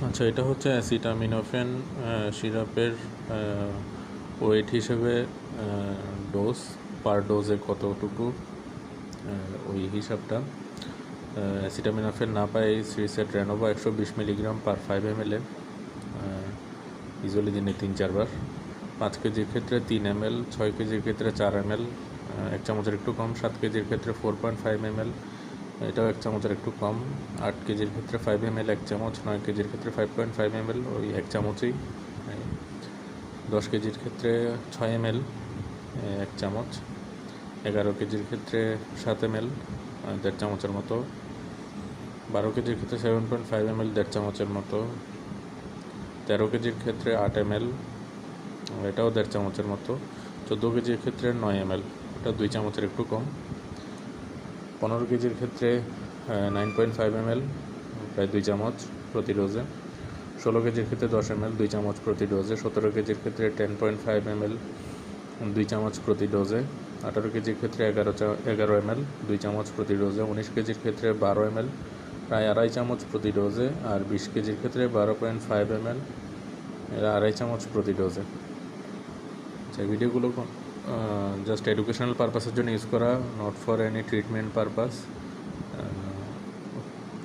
আচ্ছা, এটা হচ্ছে অ্যাসিটামিনোফেন সিরাপের ওয়েট হিসেবে ডোজ, পার ডোজে কতটুকু ওই হিসাবটা। অ্যাসিটামিনোফেন না পাই সিরিসেট রেনোভা 120 মিলিগ্রাম পার 5 ml ইউজুয়ালি দিনে 3-4 বার। 5 কেজির ক্ষেত্রে 3 ml, 6 কেজির ক্ষেত্রে 4 ml, 1 চামচের একটু কম। 7 কেজির ক্ষেত্রে 4.5 ml, এটাও 1 চামচের একটু কম। 8 কেজির ক্ষেত্রে 5 ml 1 চামচ, 9 কেজির ক্ষেত্রে 5.5 ml ওই 1 চামচই। 10 কেজির ক্ষেত্রে 6 ml 1 চামচ। 11 কেজির ক্ষেত্রে 7 ml 1.5 চামচের মতো। 12 কেজির ক্ষেত্রে 7.5 ml 1.5 চামচের মতো। 13 কেজির ক্ষেত্রে 8 ml, এটাও 1.5 চামচের মতো। 14 কেজির ক্ষেত্রে 9 ml, এটা 2 চামচের একটু কম। 15 কেজির ক্ষেত্রে 9.5 ml, প্রায় 2 চামচ প্রতি ডোজে। 16 কেজির ক্ষেত্রে 10 ml 2 চামচ প্রতি ডোজে। 17 কেজির ক্ষেত্রে 10.5 ml 2 চামচ প্রতি ডোজে। 18 কেজির ক্ষেত্রে 11 ml 2 চামচ প্রতি ডোজে। 19 কেজির ক্ষেত্রে 12 ml প্রায় 2.5 চামচ প্রতি ডোজে। আর 20 কেজির ক্ষেত্রে 12.5 ml, এরা 2.5 চামচ প্রতি ডোজে। আচ্ছা, ভিডিওগুলো জাস্ট এডুকেশনাল পারপাসের জন্য ইউজ করা, not for any treatment purpose.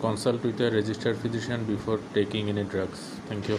Consult with a registered physician before taking any drugs. Thank you.